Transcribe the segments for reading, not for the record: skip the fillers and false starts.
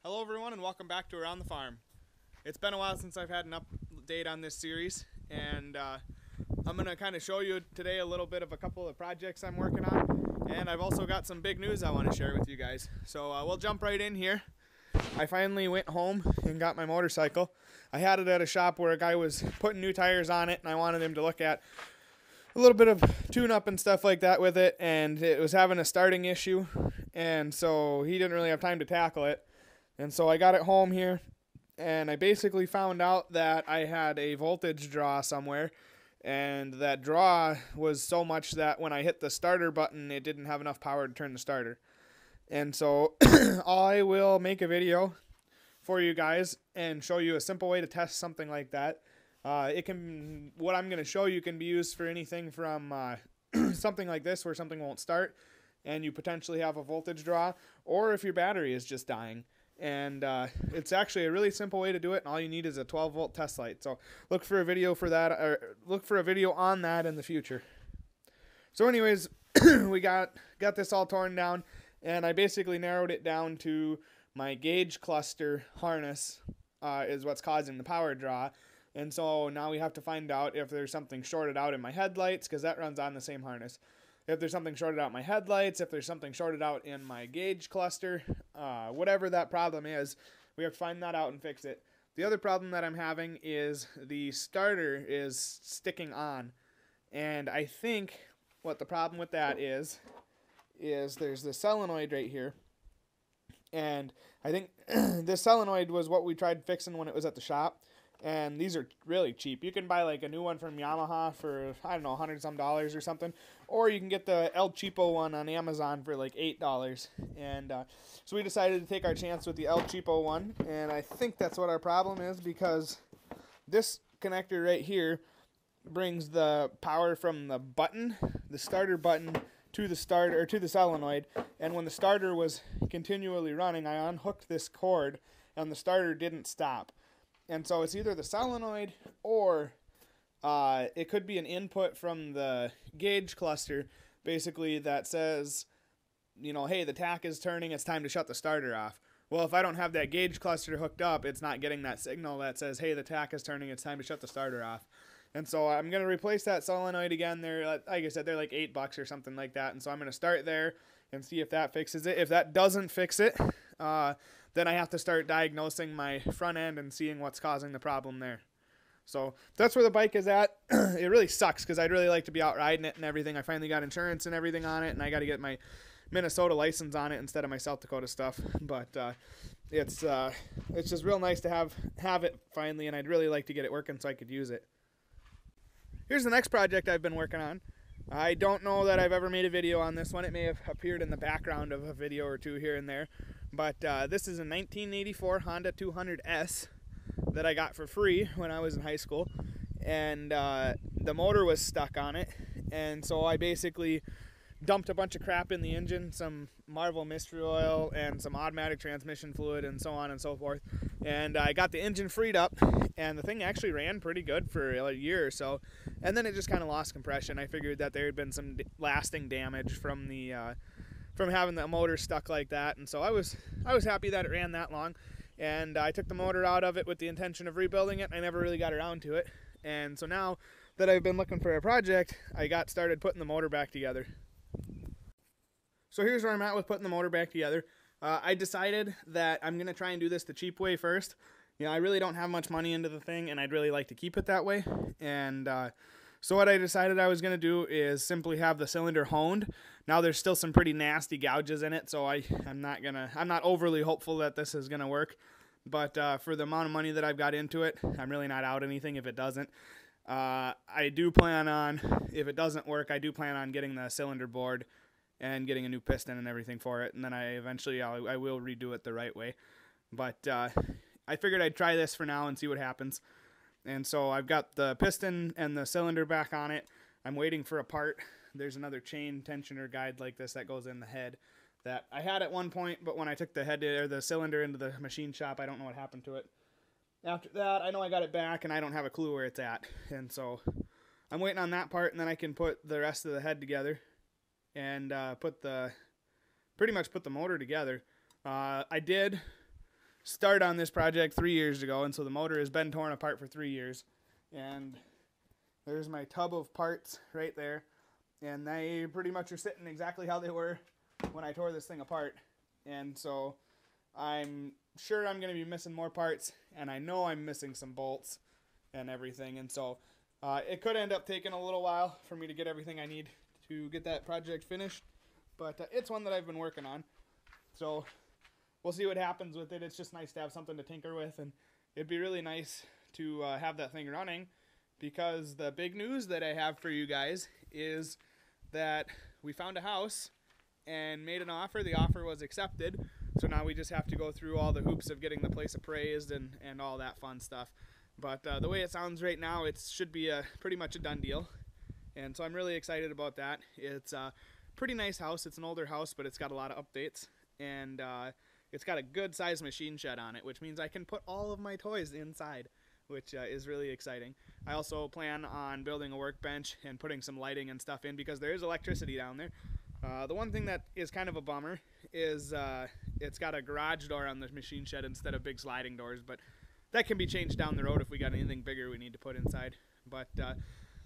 Hello everyone and welcome back to Around the Farm. It's been a while since I've had an update on this series, and I'm going to kind of show you today a little bit of a couple of projects I'm working on, and I've also got some big news I want to share with you guys. So we'll jump right in here. I finally went home and got my motorcycle. I had it at a shop where a guy was putting new tires on it, and I wanted him to look at a little bit of tune-up and stuff like that with it, and it was having a starting issue, and so he didn't really have time to tackle it. And so I got it home here, and I basically found out that I had a voltage draw somewhere, and that draw was so much that when I hit the starter button, it didn't have enough power to turn the starter. And so I will make a video for you guys and show you a simple way to test something like that. What I'm going to show you can be used for anything from something like this where something won't start and you potentially have a voltage draw, or if your battery is just dying. And it's actually a really simple way to do it, and all you need is a 12-volt test light. So look for a video for that, or look for a video on that in the future. So anyways, we got this all torn down, and I basically narrowed it down to my gauge cluster harness is what's causing the power draw. And so now we have to find out if there's something shorted out in my headlights, because that runs on the same harness. If there's something shorted out in my headlights, if there's something shorted out in my gauge cluster, whatever that problem is, we have to find that out and fix it. The other problem that I'm having is the starter is sticking on. And I think what the problem with that is there's the solenoid right here. And I think this solenoid was what we tried fixing when it was at the shop. And these are really cheap. You can buy like a new one from Yamaha for, I don't know, $100 some or something. Or you can get the El Cheapo one on Amazon for like $8. And so we decided to take our chance with the El Cheapo one. And I think that's what our problem is, because this connector right here brings the power from the button, the starter button, to the starter, or to the solenoid. And when the starter was continually running, I unhooked this cord and the starter didn't stop. And so it's either the solenoid or it could be an input from the gauge cluster, basically, that says, you know, hey, the tach is turning, it's time to shut the starter off. Well, if I don't have that gauge cluster hooked up, it's not getting that signal that says, hey, the tach is turning, it's time to shut the starter off. And so I'm going to replace that solenoid again. They're, like I said, they're like $8 or something like that. And so I'm going to start there and see if that fixes it. If that doesn't fix it, then I have to start diagnosing my front end and seeing what's causing the problem there. So that's where the bike is at. It really sucks because I'd really like to be out riding it and everything. I finally got insurance and everything on it, and I got to get my Minnesota license on it instead of my South Dakota stuff. But it's just real nice to have it finally, and I'd really like to get it working so I could use it. Here's the next project I've been working on. I don't know that I've ever made a video on this one. It may have appeared in the background of a video or two here and there. But this is a 1984 Honda 200S that I got for free when I was in high school. And the motor was stuck on it. And so I basically dumped a bunch of crap in the engine, some Marvel mystery oil and some automatic transmission fluid and so on and so forth. And I got the engine freed up, and the thing actually ran pretty good for a year or so. And then it just kind of lost compression. I figured that there had been some lasting damage from the from having the motor stuck like that. And so I was happy that it ran that long. And I took the motor out of it with the intention of rebuilding it. I never really got around to it. And so now that I've been looking for a project, I got started putting the motor back together. So here's where I'm at with putting the motor back together. I decided that I'm going to try and do this the cheap way first. You know, I really don't have much money into the thing, and I'd really like to keep it that way. And so what I decided I was going to do is simply have the cylinder honed. Now there's still some pretty nasty gouges in it, so I'm not overly hopeful that this is going to work. But for the amount of money that I've got into it, I'm really not out anything if it doesn't. I do plan on, if it doesn't work, I do plan on getting the cylinder board and getting a new piston and everything for it, and then I will redo it the right way. But I figured I'd try this for now and see what happens. And so I've got the piston and the cylinder back on it. I'm waiting for a part. There's another chain tensioner guide like this that goes in the head that I had at one point, but when I took the cylinder into the machine shop, I don't know what happened to it. After that, I know I got it back, and I don't have a clue where it's at. And so I'm waiting on that part, and then I can put the rest of the head together and pretty much put the motor together. I did start on this project 3 years ago, and so the motor has been torn apart for 3 years. And there's my tub of parts right there, and they pretty much are sitting exactly how they were when I tore this thing apart. And so I'm sure I'm going to be missing more parts, and I know I'm missing some bolts and everything, and so it could end up taking a little while for me to get everything I need to get that project finished, but it's one that I've been working on, so we'll see what happens with it. It's just nice to have something to tinker with, and it'd be really nice to have that thing running, because the big news that I have for you guys is that we found a house and made an offer. The offer was accepted, so now we just have to go through all the hoops of getting the place appraised and all that fun stuff. But the way it sounds right now, it should be pretty much a done deal. And so I'm really excited about that. It's a pretty nice house. It's an older house, but it's got a lot of updates. And it's got a good sized machine shed on it, which means I can put all of my toys inside, which is really exciting. I also plan on building a workbench and putting some lighting and stuff in, because there is electricity down there. The one thing that is kind of a bummer is it's got a garage door on the machine shed instead of big sliding doors, but that can be changed down the road if we got anything bigger we need to put inside. But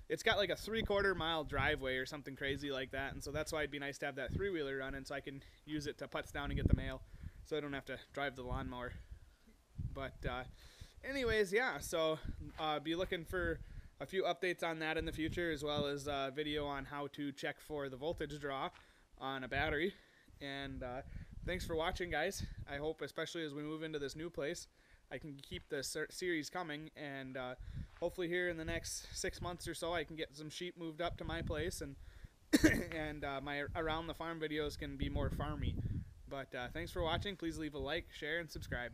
it's got like a 3/4 mile driveway or something crazy like that, and so that's why it'd be nice to have that 3-wheeler running, so I can use it to putz down and get the mail, so I don't have to drive the lawnmower. But anyways, yeah, so be looking for a few updates on that in the future, as well as a video on how to check for the voltage draw on a battery. And thanks for watching, guys. I hope, especially as we move into this new place, I can keep the series coming, and hopefully here in the next 6 months or so I can get some sheep moved up to my place, and and my around the farm videos can be more farmy. But thanks for watching. Please leave a like, share, and subscribe.